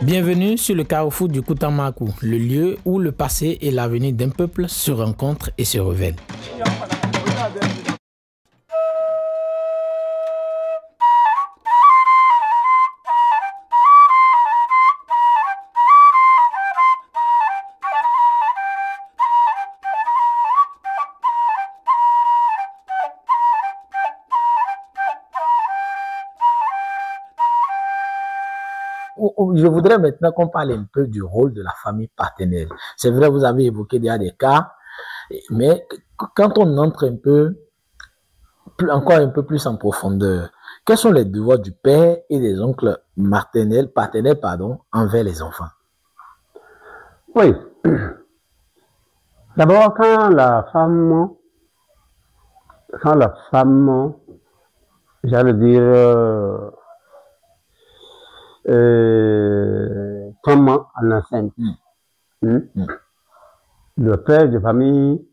Bienvenue sur le carrefour du Koutamakou, le lieu où le passé et l'avenir d'un peuple se rencontrent et se révèlent. Je voudrais maintenant qu'on parle un peu du rôle de la famille paternelle. C'est vrai, vous avez évoqué déjà des cas, mais quand on entre encore un peu plus en profondeur, quels sont les devoirs du père et des oncles paternels, envers les enfants? Oui. D'abord, quand la femme, j'allais dire, tombe en enceinte, le père de famille,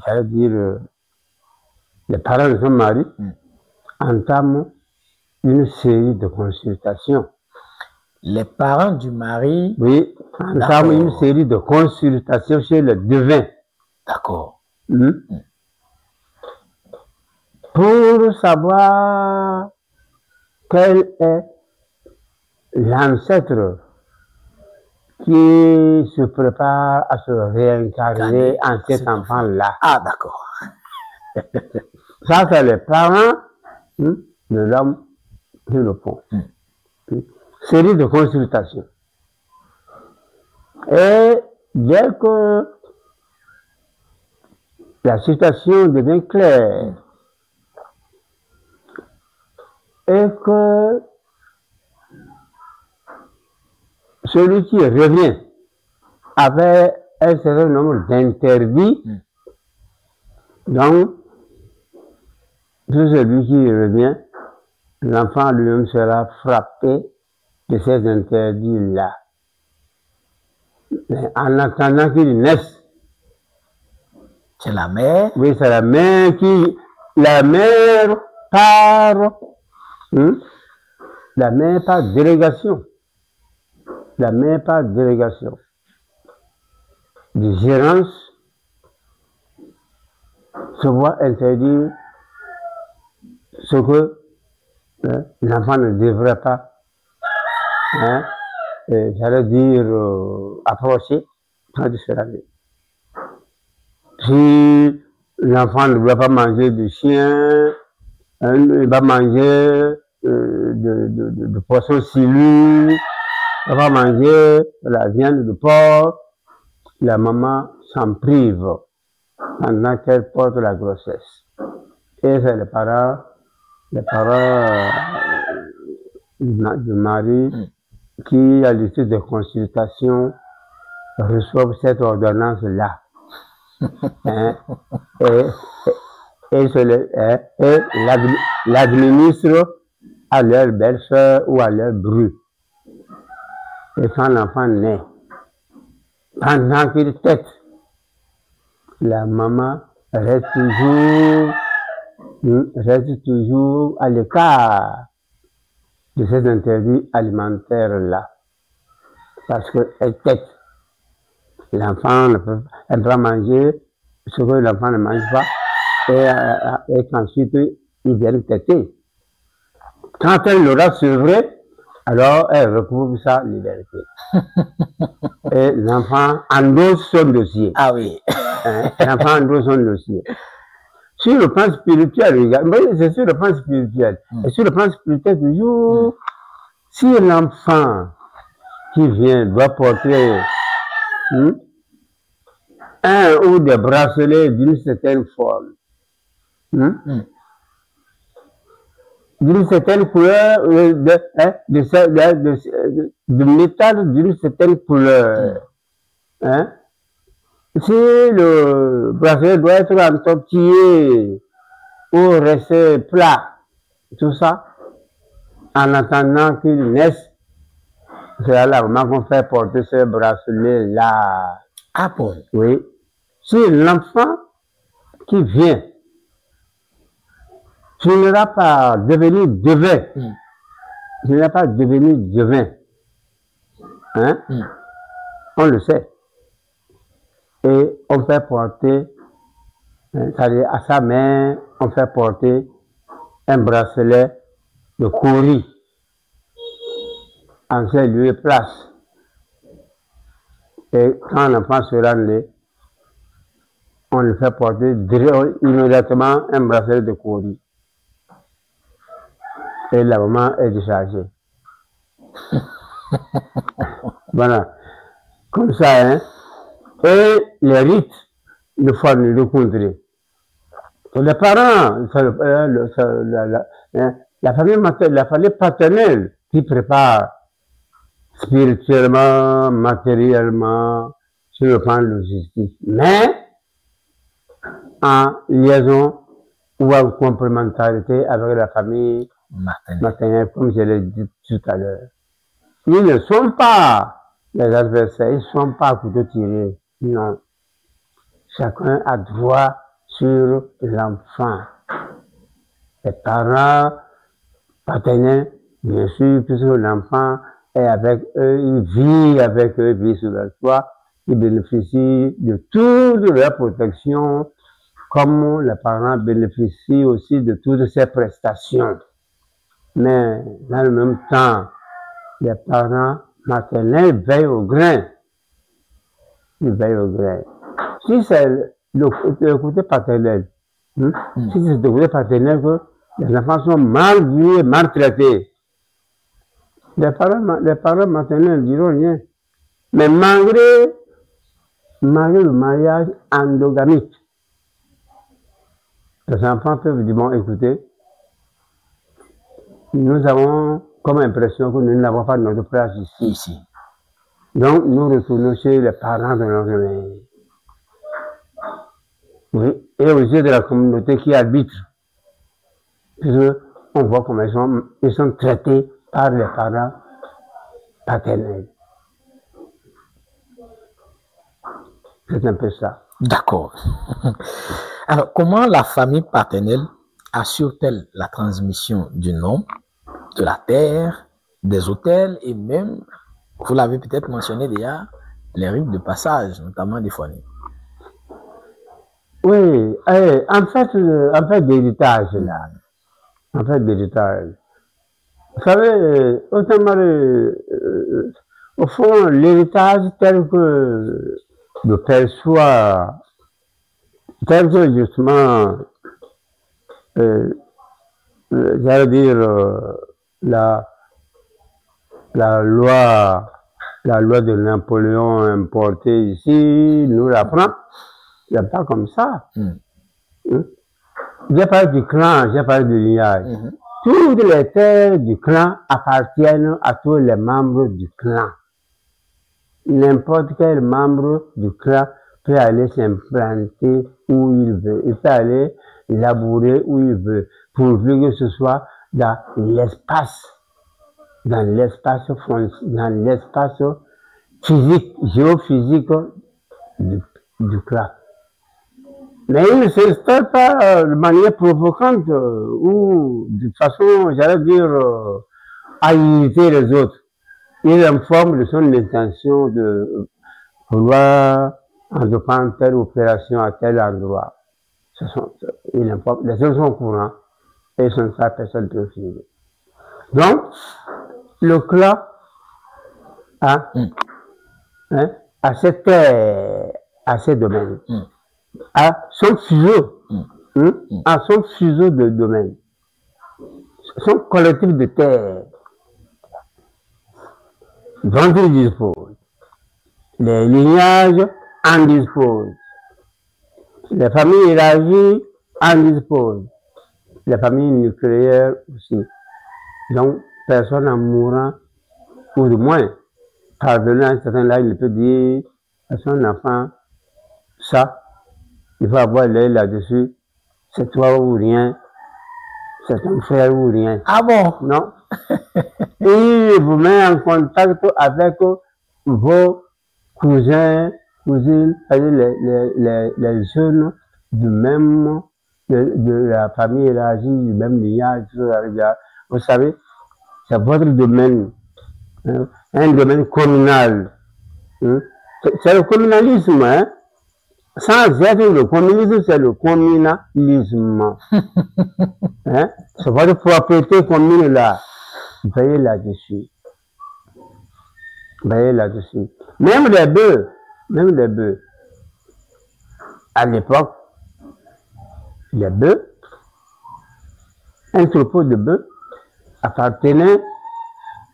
j'allais dire, les parents de son mari entament une série de consultations. Les parents du mari? Oui, entament une série de consultations chez le devin. D'accord. Pour savoir quel est l'ancêtre qui se prépare à se réincarner en cet enfant-là. Ah, d'accord. Ça, c'est les parents de l'homme qui le font. Série de consultations. Et dès que la situation devient claire et que celui qui revient avait un certain nombre d'interdits, donc tout celui qui revient, l'enfant lui-même sera frappé de ces interdits-là. En attendant qu'il naisse, c'est la mère? Oui, c'est la mère qui... La mère par délégation. La mère par délégation. De gérance se voit interdire ce que l'enfant ne devrait pas, j'allais dire, approcher traditionnellement. Si l'enfant ne doit pas manger de chien, il va manger de poisson silu, il va manger de la viande de porc, la maman s'en prive pendant qu'elle porte la grossesse. Et c'est les parents du mari qui, à l'issue de consultation, reçoivent cette ordonnance-là. Et l'administre à leur belle-sœur ou à leur bru. Et quand l'enfant naît, pendant qu'il tète, la maman reste toujours à l'écart de ces interdits alimentaires-là. Parce qu'elle tète. L'enfant ne peut pas manger ce que l'enfant ne mange pas et qu'ensuite il vient têter. Quand elle l'aura sevré, alors elle recouvre sa liberté. Et l'enfant endosse son dossier. Ah oui. L'enfant endosse son dossier. Sur le plan spirituel, c'est sur le plan spirituel. Et sur le plan spirituel, toujours, si l'enfant qui vient doit porter un ou des bracelets d'une certaine forme, d'une certaine couleur, de métal d'une certaine couleur. Si le bracelet doit être entortillé ou rester plat, tout ça, en attendant qu'il naisse, c'est à la maman qu'on fait porter ce bracelet-là. Ah bon? Oui. Si l'enfant qui vient tu n'iras pas devenir devin. Tu n'iras pas devenir devin. Hein? On le sait. Et on fait porter, c'est-à-dire à sa main, on fait porter un bracelet de Kouri en ce lieu et place. Et quand l'enfant sera né, on lui fait porter immédiatement un bracelet de Kouri. Et la maman est déchargée. Voilà. Comme ça, hein. Et les rites de famille de country. Les parents, la famille paternelle qui prépare spirituellement, matériellement, sur le plan logistique. Mais en liaison ou en complémentarité avec la famille maternelle, comme je l'ai dit tout à l'heure. Ils ne sont pas les adversaires, ils ne sont pas à couteau tiré. Non. Chacun a droit sur l'enfant. Les parents paternels, bien sûr, puisque l'enfant est avec eux, il vit avec eux, vit sur leur toit, il bénéficie de toute leur protection, comme les parents bénéficient aussi de toutes ces prestations. Mais dans le même temps, les parents maternels veillent au grain. Ils veillent au grain. Si c'est le côté paternel, si c'est le côté paternel que les enfants sont mal vus et maltraités, les parents maternels ne diront rien. Mais malgré le mariage endogamique, les enfants peuvent dire, bon, écoutez, nous avons comme impression que nous n'avons pas notre place ici. Donc, nous retournons chez les parents de notre mère. Oui, et aux yeux de la communauté qui arbitre. On voit comment ils sont traités par les parents paternels. C'est un peu ça. D'accord. Alors, comment la famille paternelle assure-t-elle la transmission du nom, de la terre, des hôtels et même, vous l'avez peut-être mentionné déjà, les rites de passage, notamment des foyers? Oui, en fait d'héritage, là. En fait d'héritage. Vous savez, au fond, l'héritage tel que le perçoit, tel que justement, j'allais dire, la loi de Napoléon importée ici nous l'apprend. Il n'y a pas comme ça. J'ai parlé du clan, j'ai parlé du lignage. Toutes les terres du clan appartiennent à tous les membres du clan. N'importe quel membre du clan peut aller s'implanter où il veut. Il peut aller labourer où il veut, pourvu que ce soit dans l'espace physique, géophysique du clan. Mais il ne s'installe pas de manière provocante ou de façon, j'allais dire, à imiter les autres. Il informe de son intention de vouloir entreprendre telle opération à tel endroit. Il informe, les autres sont au courant et ils sont ça, personne ne peut filer. Donc, le clan a cette terre, à ces domaines. À son fuseau, à son fuseau de domaine, son collectif de terre dont il dispose. Les lignages en disposent. Les familles élargies en disposent. Les familles nucléaires aussi. Donc, personne en mourant, ou du moins, parvenant à un certain là, il peut dire à son enfant, ça, il faut avoir l'œil là-dessus. C'est toi ou rien. C'est ton frère ou rien. Ah bon? Non. Et il vous met en contact avec vos cousins, cousines, les jeunes du même de la famille élargie, du même lignage, vous savez, c'est votre domaine, hein, un domaine communal. Hein. C'est le communalisme, hein. Sans être le communisme, c'est le communalisme. Hein? C'est votre propriété commune là. Veillez là-dessus. Veillez là-dessus. Même les bœufs, à l'époque, les bœufs, un troupeau de bœufs appartenait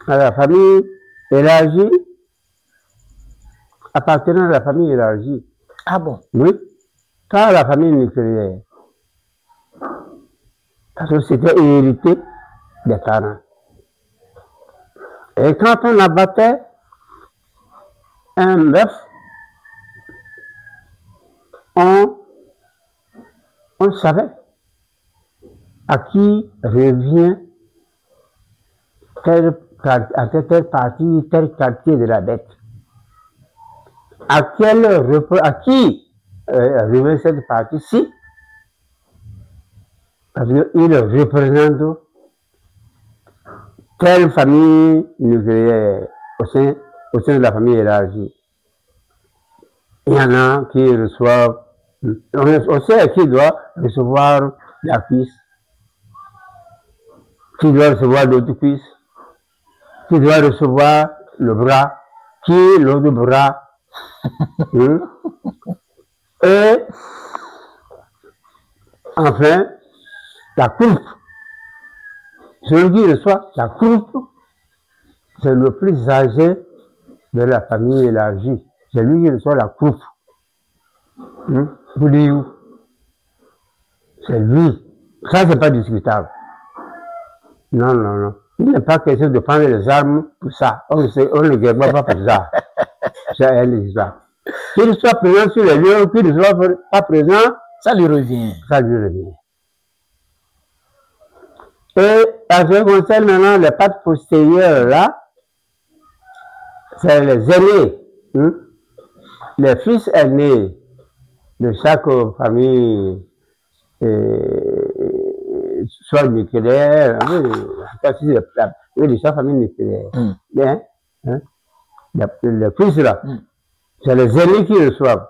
à la famille élargie, Ah bon? Oui, pas à la famille nucléaire. Parce que c'était hérité des parents. Et quand on abattait un bœuf, on savait à qui revient telle partie, tel quartier de la bête. À qui revient cette partie-ci, parce qu'il représente telle famille nucléaire au sein de la famille élargie. Il y en a qui reçoivent, on sait qui doit recevoir la cuisse, qui doit recevoir l'autre cuisse, qui doit recevoir le bras, qui l'autre bras. Et enfin, la croupe. Celui qui reçoit la croupe, c'est le plus âgé de la famille élargie. C'est lui qui reçoit la croupe. Vous dites où? C'est lui. Ça, c'est pas discutable. Non. Il n'est pas question de prendre les armes pour ça. On ne gagne pas pour ça. C'est l'histoire. Qu'il soit présent sur les lieux, qu'il ne soit pas présent, ça lui revient. Et à ce qui concerne maintenant les pattes postérieures là, c'est les aînés. Les fils aînés de chaque famille, soit nucléaire, de chaque famille nucléaire. Bien, hein? Les fils là, c'est les aînés qui reçoivent.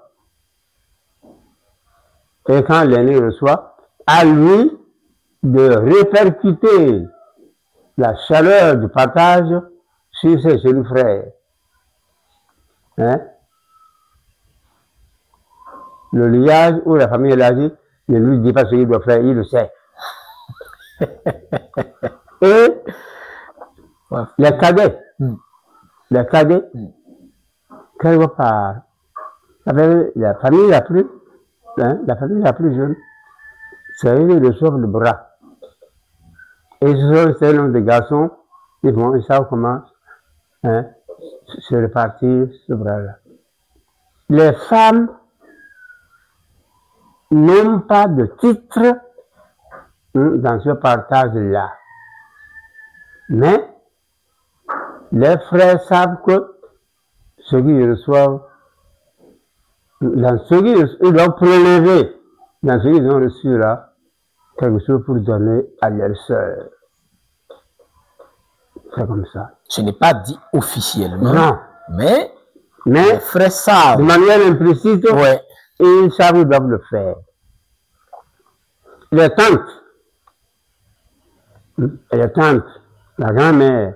Et quand l'aîné reçoit, à lui de répercuter la chaleur du partage sur ses jeunes frères. Hein? Le liage ou la famille élargie ne lui dit pas ce qu'il doit faire, il le sait. Et les cadets, quelque part, la famille la plus jeune, c'est eux qui reçoivent le bras. Et c'est un nombre de garçons, ils savent comment se répartir ce bras-là. Les femmes n'ont pas de titre dans ce partage-là. Mais les frères savent que ceux qui reçoivent, ils doivent prélever dans ce qu'ils ont reçu là, quelque chose pour donner à leur sœur. C'est comme ça. Ce n'est pas dit officiellement. Non. Mais les frères savent. De manière implicite, ils savent qu'ils doivent le faire. Les tantes, la grand-mère,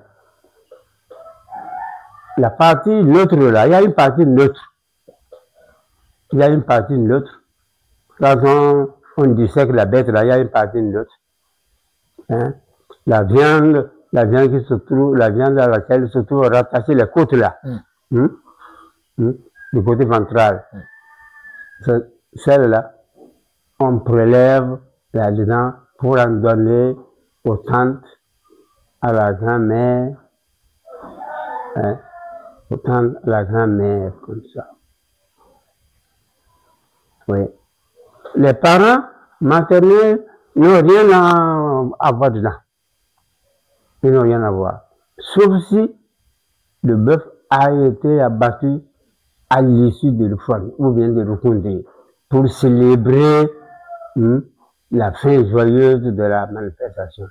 la partie neutre là, il y a une partie neutre. Quand on dissèque la bête là, il y a une partie neutre. Hein? La viande qui se trouve, la viande à laquelle se trouve rattachée les côtes là, du côté ventral. Celle-là, on prélève là-dedans pour en donner aux tantes, à la grand-mère, aux tantes, à la grand-mère, comme ça. Oui. Les parents maternels n'ont rien à voir dedans. Ils n'ont rien à voir. Sauf si le bœuf a été abattu à l'issue de l'Oufouane, ou bien de l'Oukoundi, pour célébrer la fin joyeuse de la manifestation.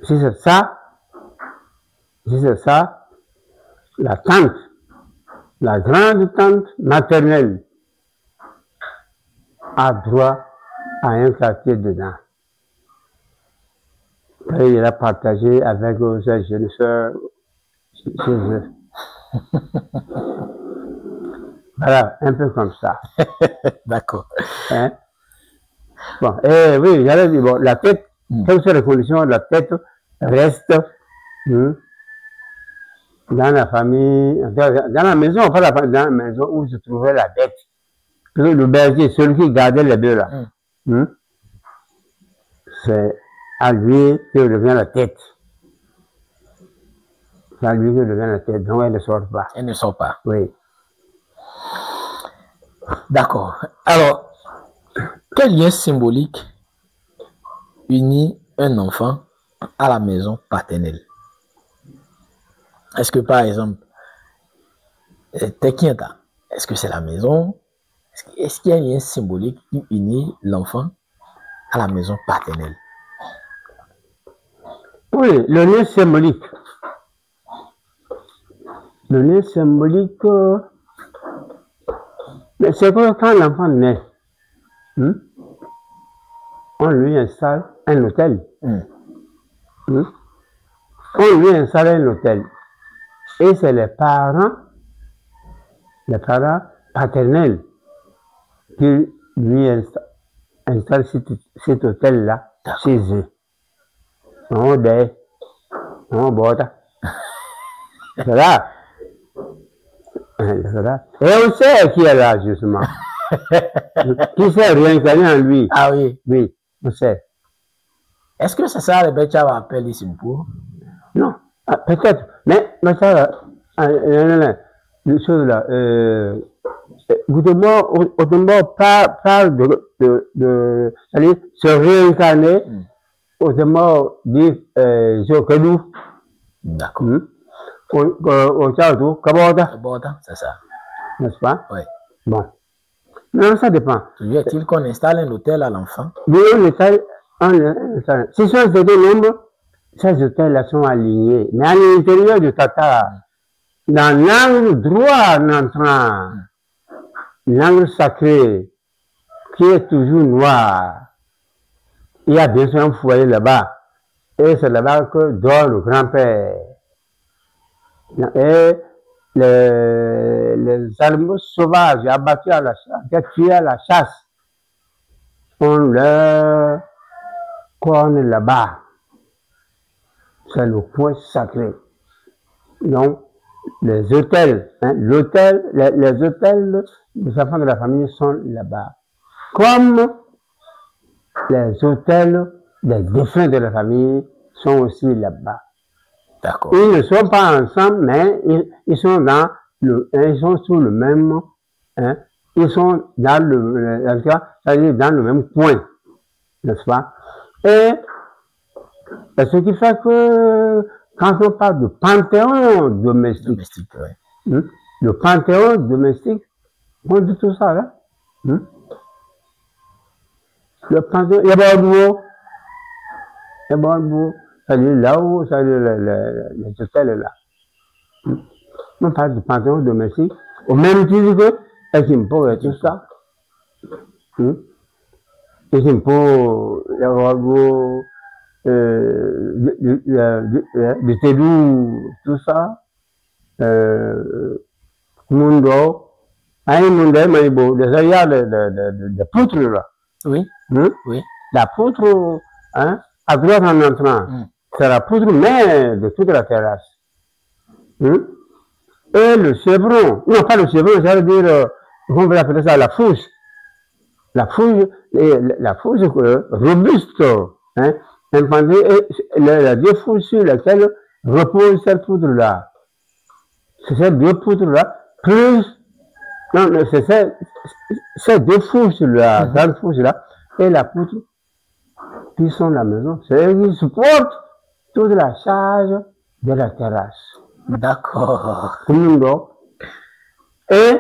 Si c'est ça, la tante, la grande tante maternelle a droit à un quartier dedans. Et il a partagé avec sa jeune soeur chez eux. Voilà, un peu comme ça. D'accord. Hein? Bon, et oui, j'allais dire, bon, la tête, quelles sont les conditions, la tête reste dans la famille, dans la maison, pas dans la maison où se trouvait la tête. Le berger, celui qui gardait les deux là, c'est à lui que revient la tête. C'est à lui que revient la tête, donc elle ne sort pas. Elle ne sort pas. Oui. D'accord. Alors, quel lien symbolique unit un enfant à la maison paternelle? Est-ce que par exemple, Tekienta, est-ce que c'est la maison? Est-ce qu'il y a un lien symbolique qui unit l'enfant à la maison paternelle? Oui, le lien symbolique. Le lien symbolique, mais c'est que quand l'enfant naît, on lui installe un hôtel. On lui installe un hôtel. Et c'est les parents paternels qui lui installent cet hôtel-là chez eux. On dit, on boit. C'est là. Et on sait qui est là, justement. Qui s'est réincarné en lui. Ah oui. Oui, on sait. Est-ce que c'est ça le Bécha va appeler ici pour? Non, peut-être. Mais ça, les choses là, Goutemort parle de se réincarner. Goutemort dit Jokedou. D'accord. Au Tchadou, Kaboda. C'est ça. N'est-ce pas? Oui. Bon. Non, ça dépend. Toujours est-il qu'on installe un hôtel à l'enfant? Oui, on installe. Si ce sont des nombres, ces hôtels-là sont alignés. Mais à l'intérieur du Tata, dans l'angle droit en entrant, l'angle sacré, qui est toujours noir, il y a bien sûr un foyer là-bas. Et c'est là-bas que dort le grand-père. Et les animaux sauvages abattus à la chasse, tués à la chasse, ont leur corne là-bas. C'est le point sacré. Donc, les hôtels, les hôtels des enfants de la famille sont là-bas. Comme les hôtels des défunts de la famille sont aussi là-bas. D'accord. Ils ne sont pas ensemble, mais ils sont ils sont sous le même, ils sont dans dans le même coin, n'est-ce pas? Et ce qui fait que quand on parle de panthéon domestique, le panthéon domestique, on dit tout ça là. Le panthéon, il y a pas de mot. C'est-à-dire là-haut, c'est-à-dire les hôtels là. On parle de panthéon domestique, au même titre que les impôts et tout ça. Les impôts, le Télou, tout ça. Mundo. Mundo, mais bon, déjà il y a les poutres là. Oui. Oui. La poutre, à droite en entrant. C'est la poudre mère de toute la terrasse. Et le chevron, non pas le chevron, ça veut dire, on va appeler ça la fouche. La fouche robuste, impendée, et les deux fouches sur lesquelles repose cette poudre-là. C'est ces deux poudres-là, plus, non, c'est ces deux fouches-là, grande fouche-là, et la poudre qui sont la maison. C'est eux qui supportent toute la charge de la terrasse. D'accord. Et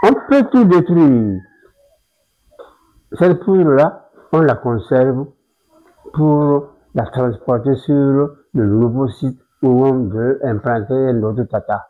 On peut tout détruire. Cette poudre-là, on la conserve pour la transporter sur le nouveau site où on veut implanter un autre tata.